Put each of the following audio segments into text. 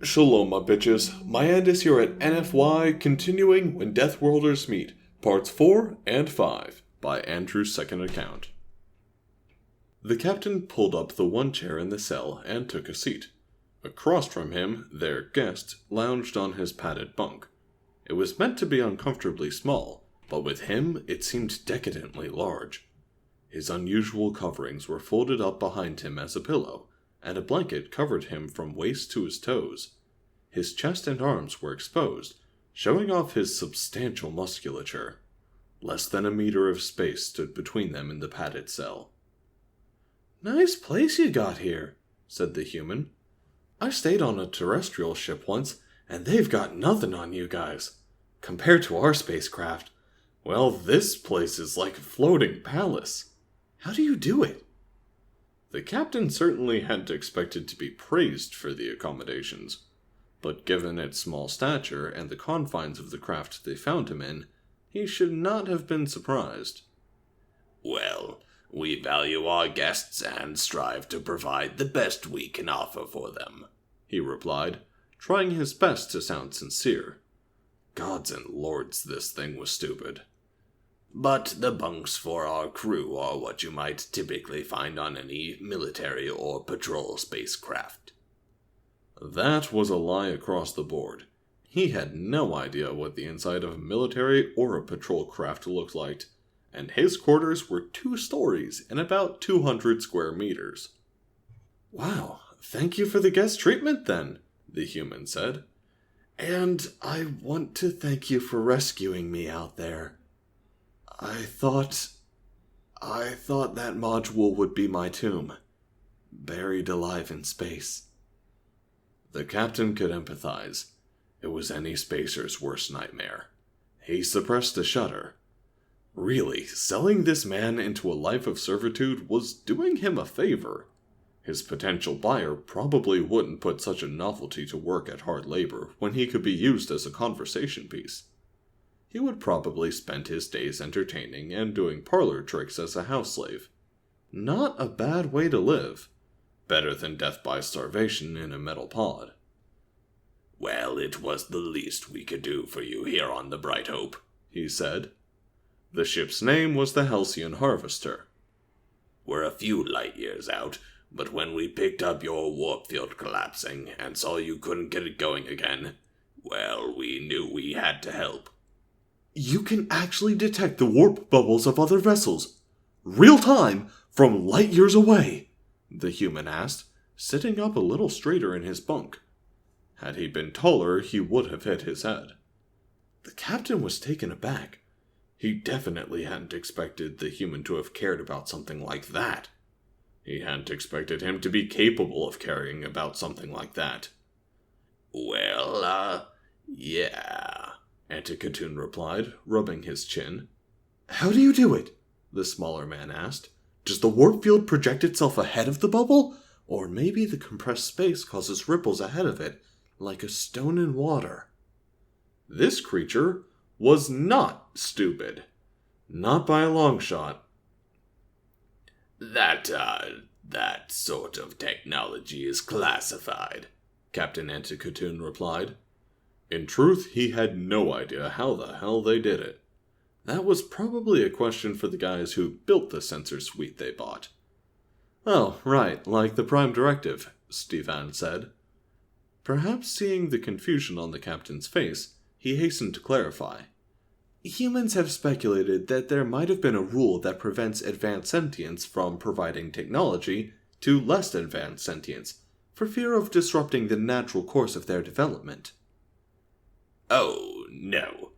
Shalom, my bitches. My end is here at NFY, continuing When Deathworlders Meet, Parts 4 and 5, by Andrew's second account. The captain pulled up the one chair in the cell and took a seat. Across from him, their guest lounged on his padded bunk. It was meant to be uncomfortably small, but with him it seemed decadently large. His unusual coverings were folded up behind him as a pillow, and a blanket covered him from waist to his toes. His chest and arms were exposed, showing off his substantial musculature. Less than a meter of space stood between them in the padded cell. "Nice place you got here," said the human. "I stayed on a terrestrial ship once, and they've got nothing on you guys. Compared to our spacecraft, well, this place is like a floating palace. How do you do it?" The captain certainly hadn't expected to be praised for the accommodations, but given its small stature and the confines of the craft they found him in, he should not have been surprised. "Well, we value our guests and strive to provide the best we can offer for them," he replied, trying his best to sound sincere. Gods and lords, this thing was stupid. "But the bunks for our crew are what you might typically find on any military or patrol spacecraft." That was a lie across the board. He had no idea what the inside of a military or a patrol craft looked like, and his quarters were 2 stories and about 200 square meters. "Wow, thank you for the guest treatment then," the human said. "And I want to thank you for rescuing me out there. I thought that module would be my tomb, buried alive in space." The captain could empathize. It was any spacer's worst nightmare. He suppressed a shudder. Really, selling this man into a life of servitude was doing him a favor. His potential buyer probably wouldn't put such a novelty to work at hard labor when he could be used as a conversation piece. He would probably spend his days entertaining and doing parlor tricks as a house slave. Not a bad way to live. Better than death by starvation in a metal pod. "Well, it was the least we could do for you here on the Bright Hope," he said. The ship's name was the Halcyon Harvester. "We're a few light years out, but when we picked up your warp field collapsing and saw you couldn't get it going again, well, we knew we had to help." "You can actually detect the warp bubbles of other vessels, real time, from light years away?" the human asked, sitting up a little straighter in his bunk. Had he been taller, he would have hit his head. The captain was taken aback. He definitely hadn't expected the human to have cared about something like that. He hadn't expected him to be capable of caring about something like that. "Well, yeah," Antikatoon replied, rubbing his chin. "How do you do it?" the smaller man asked. "Does the warp field project itself ahead of the bubble? Or maybe the compressed space causes ripples ahead of it, like a stone in water?" This creature was not stupid. Not by a long shot. That sort of technology is classified," Captain Antikatoon replied. In truth, he had no idea how the hell they did it. That was probably a question for the guys who built the sensor suite they bought. "Oh, right, like the Prime Directive," Stevan said. Perhaps seeing the confusion on the captain's face, he hastened to clarify. "Humans have speculated that there might have been a rule that prevents advanced sentience from providing technology to less advanced sentience, for fear of disrupting the natural course of their development." "Oh, no."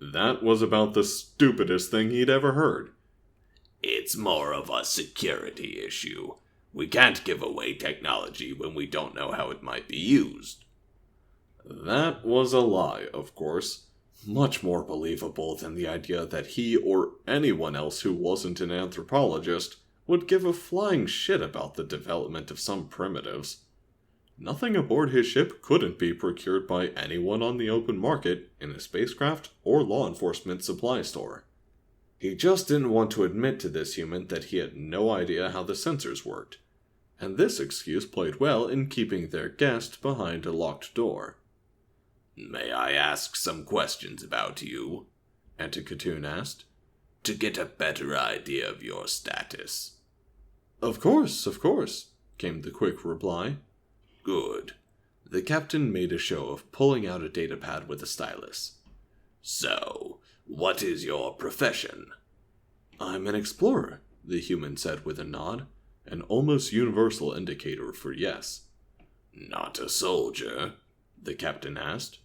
That was about the stupidest thing he'd ever heard. "It's more of a security issue. We can't give away technology when we don't know how it might be used." That was a lie, of course. Much more believable than the idea that he or anyone else who wasn't an anthropologist would give a flying shit about the development of some primitives. Nothing aboard his ship couldn't be procured by anyone on the open market, in a spacecraft, or law enforcement supply store. He just didn't want to admit to this human that he had no idea how the sensors worked. and this excuse played well in keeping their guest behind a locked door. "May I ask some questions about you?" Anticatoon asked. "To get a better idea of your status." Of course, came the quick reply. "Good." The captain made a show of pulling out a datapad with a stylus. "So, what is your profession?" I'm an explorer, the human said with a nod, an almost universal indicator for yes. "Not a soldier?" the captain asked.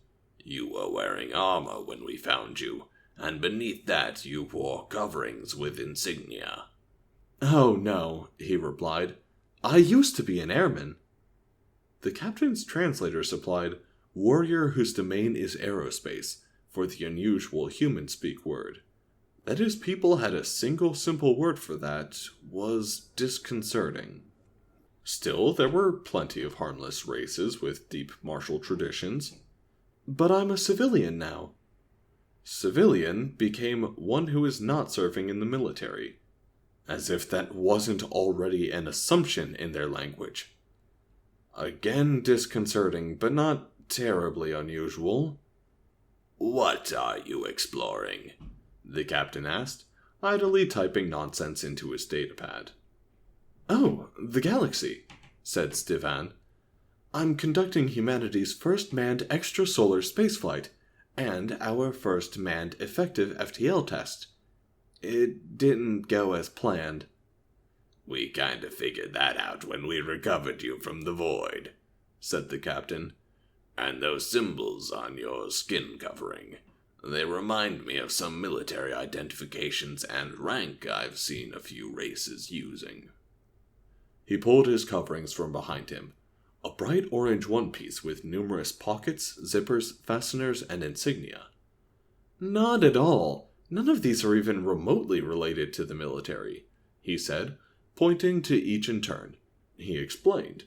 "You were wearing armor when we found you, and beneath that you wore coverings with insignia." Oh no, he replied. I used to be an airman. The captain's translator supplied, warrior whose domain is aerospace, for the unusual human-speak word. That his people had a single simple word for that was disconcerting. Still, there were plenty of harmless races with deep martial traditions. But I'm a civilian now. Civilian became one who is not serving in the military. As if that wasn't already an assumption in their language. Again disconcerting, but not terribly unusual. "What are you exploring?" the captain asked, idly typing nonsense into his datapad. Oh, the galaxy, said Stivan. I'm conducting humanity's first manned extrasolar spaceflight, and our first manned effective FTL test. It didn't go as planned. "We kinda figured that out when we recovered you from the void," said the captain. "And those symbols on your skin covering, they remind me of some military identifications and rank I've seen a few races using." He pulled his coverings from behind him, a bright orange one-piece with numerous pockets, zippers, fasteners, and insignia. Not at all. None of these are even remotely related to the military, he said, pointing to each in turn. He explained.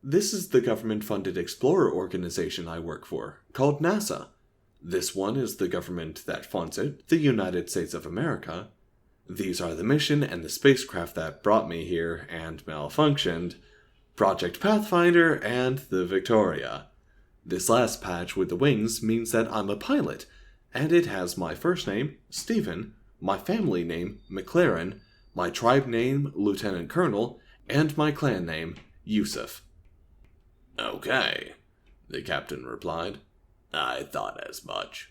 This is the government-funded explorer organization I work for, called NASA. This one is the government that funds it, the United States of America. These are the mission and the spacecraft that brought me here and malfunctioned, Project Pathfinder and the Victoria. This last patch with the wings means that I'm a pilot, and it has my first name, Stephen, my family name, McLaren, my tribe name, Lieutenant Colonel, and my clan name, Yusuf. "Okay," the captain replied. "I thought as much."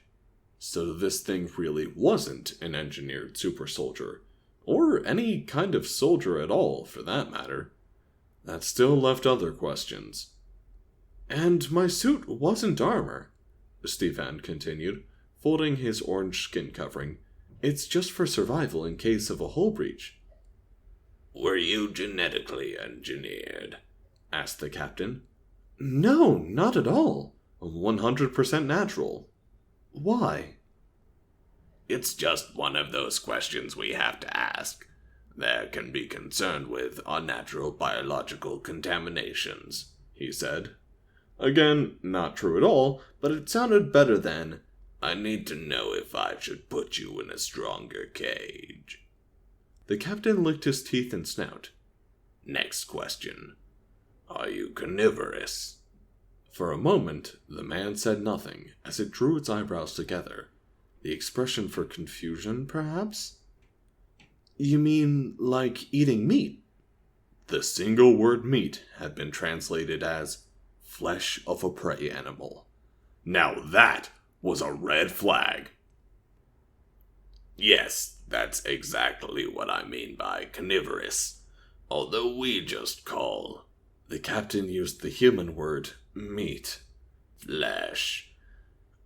So this thing really wasn't an engineered super soldier, or any kind of soldier at all, for that matter. That still left other questions. And my suit wasn't armor, Stefan continued, folding his orange skin covering. It's just for survival in case of a hull breach. "Were you genetically engineered?" asked the captain. No, not at all. 100% natural. Why? "It's just one of those questions we have to ask. There can be concern with unnatural biological contaminations," he said. Again, not true at all, but it sounded better than, "I need to know if I should put you in a stronger cage." The captain licked his teeth and snout. "Next question. Are you carnivorous?" For a moment, the man said nothing, as it drew its eyebrows together. The expression for confusion, perhaps? You mean, like eating meat? The single word meat had been translated as flesh of a prey animal. Now that was a red flag. "Yes, that's exactly what I mean by carnivorous. Although we just call..." The captain used the human word, meat. "Flesh.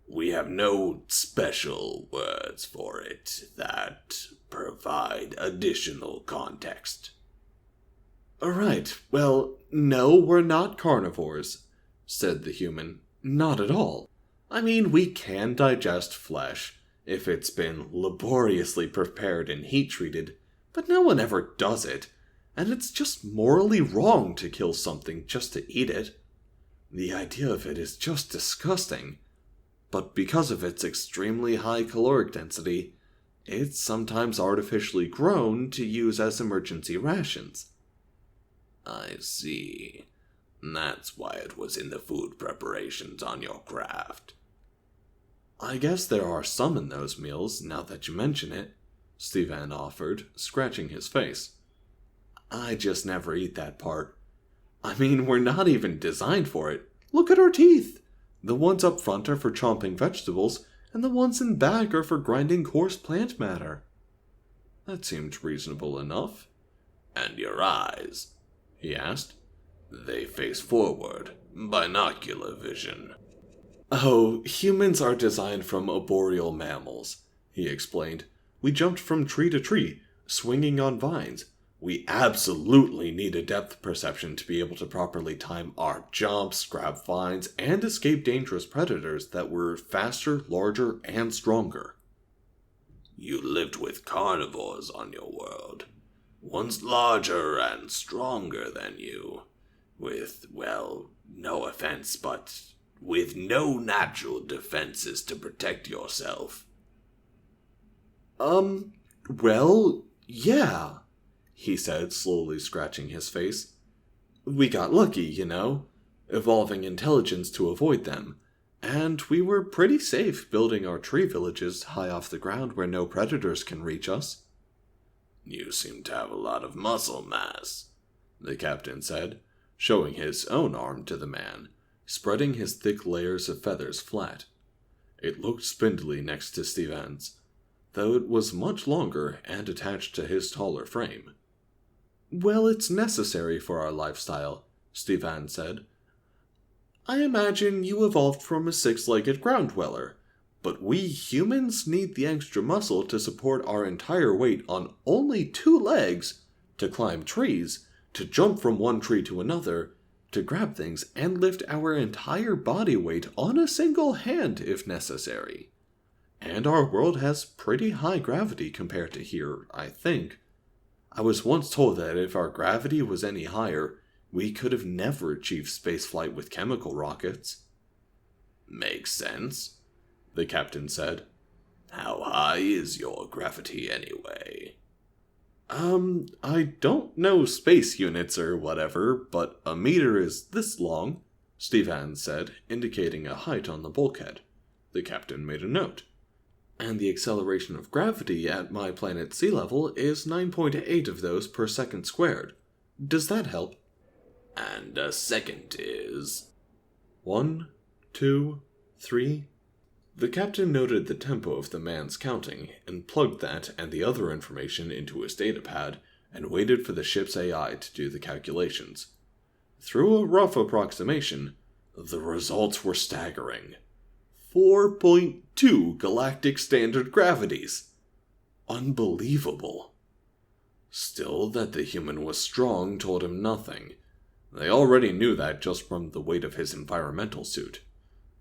We have no special words for it that provide additional context." Alright, well, no, we're not carnivores, said the human. Not at all. I mean, we can digest flesh, if it's been laboriously prepared and heat-treated, but no one ever does it, and it's just morally wrong to kill something just to eat it. The idea of it is just disgusting. But because of its extremely high caloric density, it's sometimes artificially grown to use as emergency rations. I see. That's why it was in the food preparations on your craft. I guess there are some in those meals, now that you mention it, Stevan offered, scratching his face. I just never eat that part. I mean, we're not even designed for it. Look at our teeth! The ones up front are for chomping vegetables, and the ones in back are for grinding coarse plant matter. That seemed reasonable enough. And your eyes? He asked. They face forward, binocular vision. Oh, humans are designed from arboreal mammals, he explained. We jumped from tree to tree, swinging on vines. We absolutely need a depth perception to be able to properly time our jumps, grab vines, and escape dangerous predators that were faster, larger, and stronger. You lived with carnivores on your world, ones larger and stronger than you, with, well, no offense, but with no natural defenses to protect yourself. Well, yeah, he said, slowly scratching his face. We got lucky, you know, evolving intelligence to avoid them, and we were pretty safe building our tree villages high off the ground where no predators can reach us. You seem to have a lot of muscle mass, the captain said, showing his own arm to the man, spreading his thick layers of feathers flat. It looked spindly next to Stevan's, though it was much longer and attached to his taller frame. Well, it's necessary for our lifestyle, Stevan said. I imagine you evolved from a six-legged ground dweller, but we humans need the extra muscle to support our entire weight on only 2 legs, to climb trees, to jump from one tree to another, to grab things and lift our entire body weight on a single hand if necessary. And our world has pretty high gravity compared to here, I think. I was once told that if our gravity was any higher, we could have never achieved spaceflight with chemical rockets. Makes sense, the captain said. How high is your gravity anyway? I don't know space units or whatever, but a meter is this long, Stevan said, indicating a height on the bulkhead. The captain made a note. And the acceleration of gravity at my planet's sea level is 9.8 of those per second squared. Does that help? And a second is... 1, 2, 3... The captain noted the tempo of the man's counting, and plugged that and the other information into his datapad, and waited for the ship's AI to do the calculations. Through a rough approximation, the results were staggering. 4.2 galactic standard gravities. Unbelievable. Still, that the human was strong told him nothing. They already knew that just from the weight of his environmental suit.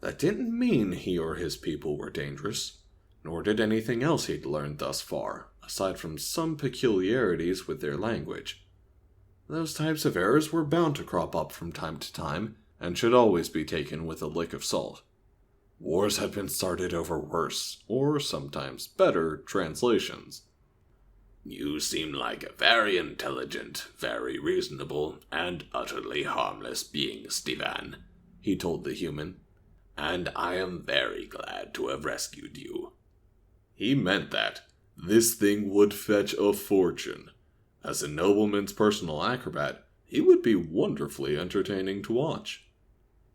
That didn't mean he or his people were dangerous, nor did anything else he'd learned thus far, aside from some peculiarities with their language. Those types of errors were bound to crop up from time to time, and should always be taken with a lick of salt. Wars had been started over worse, or sometimes better, translations. You seem like a very intelligent, very reasonable, and utterly harmless being, Stevan, he told the human. And I am very glad to have rescued you. He meant that. This thing would fetch a fortune. As a nobleman's personal acrobat, he would be wonderfully entertaining to watch.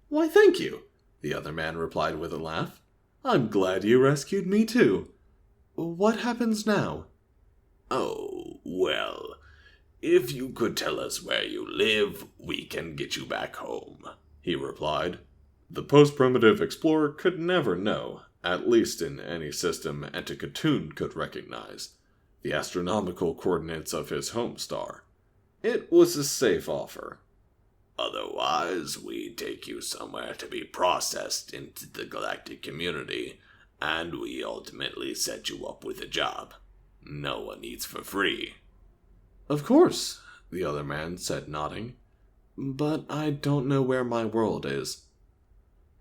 Why, thank you, the other man replied with a laugh. I'm glad you rescued me too. What happens now? Oh, well, if you could tell us where you live, we can get you back home, he replied. The post-primitive explorer could never know, at least in any system Antikythera could recognize, the astronomical coordinates of his home star. It was a safe offer. Otherwise, we take you somewhere to be processed into the galactic community, and we ultimately set you up with a job. No one eats for free. Of course, the other man said, nodding. But I don't know where my world is.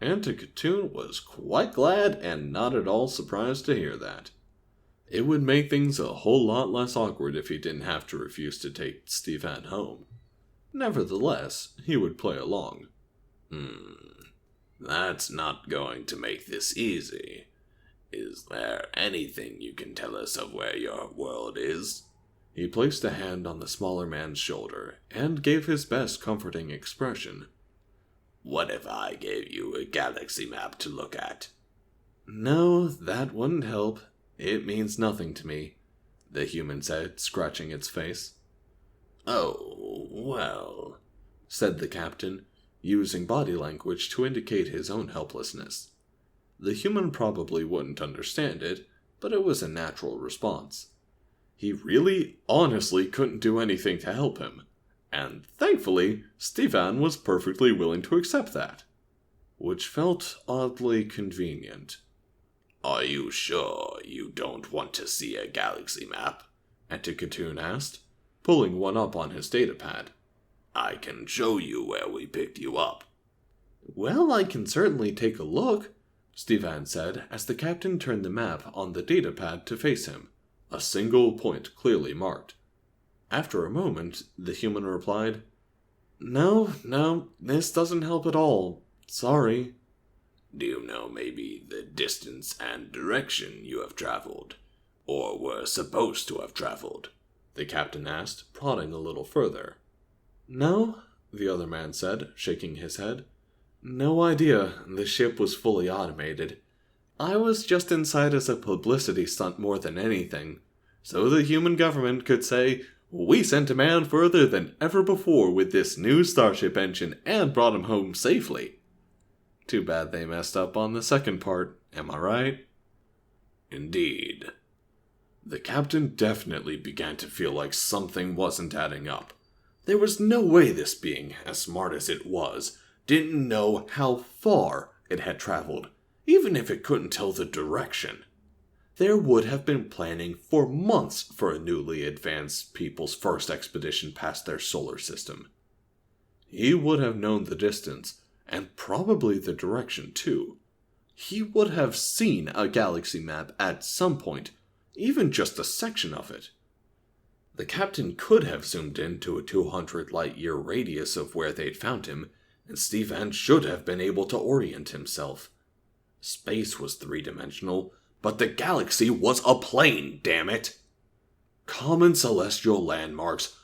Antikythera was quite glad and not at all surprised to hear that. It would make things a whole lot less awkward if he didn't have to refuse to take Stevan home. Nevertheless, he would play along. That's not going to make this easy. Is there anything you can tell us of where your world is? He placed a hand on the smaller man's shoulder and gave his best comforting expression. What if I gave you a galaxy map to look at? No, that wouldn't help. It means nothing to me, the human said, scratching its face. Oh, well, said the captain, using body language to indicate his own helplessness. The human probably wouldn't understand it, but it was a natural response. He really, honestly couldn't do anything to help him, and thankfully, Stefan was perfectly willing to accept that, which felt oddly convenient. Are you sure you don't want to see a galaxy map? Antikatoon asked, pulling one up on his datapad. I can show you where we picked you up. Well, I can certainly take a look, Stefan said as the captain turned the map on the datapad to face him, a single point clearly marked. After a moment, the human replied, No, this doesn't help at all. Sorry. Do you know maybe the distance and direction you have traveled, or were supposed to have traveled? The captain asked, prodding a little further. No, the other man said, shaking his head. No idea. The ship was fully automated. I was just inside as a publicity stunt more than anything, so the human government could say, we sent a man further than ever before with this new starship engine and brought him home safely. Too bad they messed up on the second part, am I right? Indeed. The captain definitely began to feel like something wasn't adding up. There was no way this being, as smart as it was, didn't know how far it had traveled, even if it couldn't tell the direction. There would have been planning for months for a newly advanced people's first expedition past their solar system. He would have known the distance, and probably the direction too. He would have seen a galaxy map at some point, even just a section of it. The captain could have zoomed into a 200 light-year radius of where they'd found him, and Stefan should have been able to orient himself. Space was three-dimensional, but the galaxy was a plane, damn it! Common celestial landmarks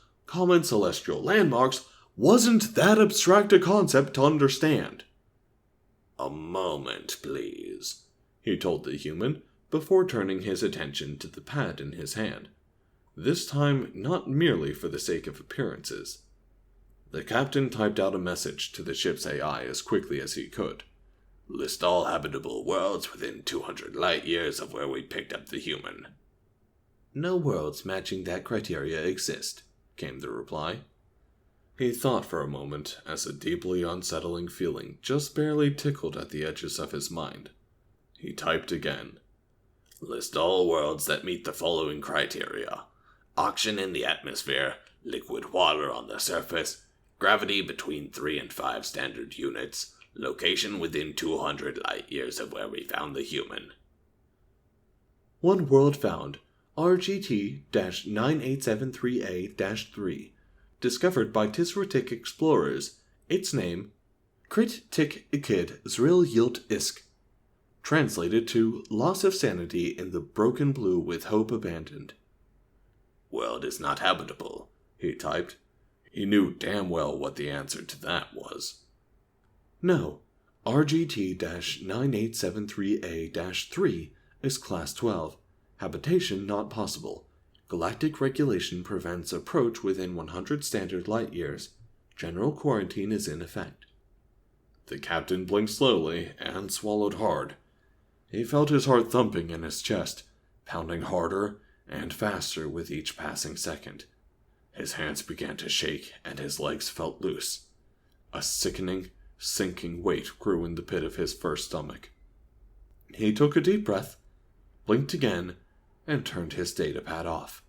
wasn't that abstract a concept to understand. A moment, please, he told the human, before turning his attention to the pad in his hand. This time, not merely for the sake of appearances. The captain typed out a message to the ship's AI as quickly as he could. List all habitable worlds within 200 light years of where we picked up the human. No worlds matching that criteria exist, came the reply. He thought for a moment as a deeply unsettling feeling just barely tickled at the edges of his mind. He typed again. List all worlds that meet the following criteria. Oxygen in the atmosphere, liquid water on the surface, gravity between 3 and 5 standard units, location within 200 light years of where we found the human. One world found, RGT-9873A-3, discovered by Tisratik explorers. Its name, Krit Tik Ikid Zril Yilt Isk. Translated to Loss of Sanity in the Broken Blue with Hope Abandoned. World is not habitable, he typed. He knew damn well what the answer to that was. No, RGT-9873A-3 is Class 12. Habitation not possible. Galactic regulation prevents approach within 100 standard light years. General quarantine is in effect. The captain blinked slowly and swallowed hard. He felt his heart thumping in his chest, pounding harder and faster with each passing second. His hands began to shake and his legs felt loose. A sickening, sinking weight grew in the pit of his first stomach. He took a deep breath, blinked again, and turned his datapad off.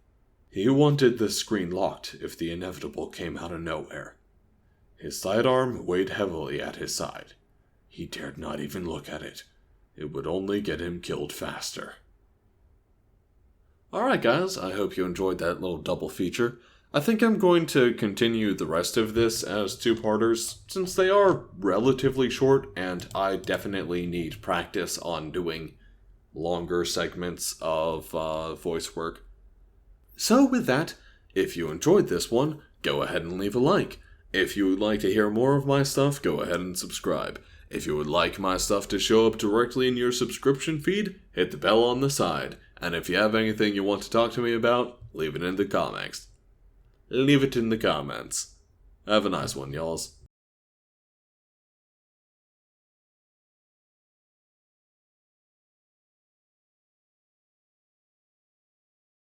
He wanted the screen locked if the inevitable came out of nowhere. His sidearm weighed heavily at his side. He dared not even look at it. It would only get him killed faster. Alright guys, I hope you enjoyed that little double feature. I think I'm going to continue the rest of this as two-parters, since they are relatively short, and I definitely need practice on doing longer segments of voice work. So with that, if you enjoyed this one, go ahead and leave a like. If you would like to hear more of my stuff, go ahead and subscribe. If you would like my stuff to show up directly in your subscription feed, hit the bell on the side. And if you have anything you want to talk to me about, leave it in the comments. Leave it in the comments. Have a nice one, y'alls.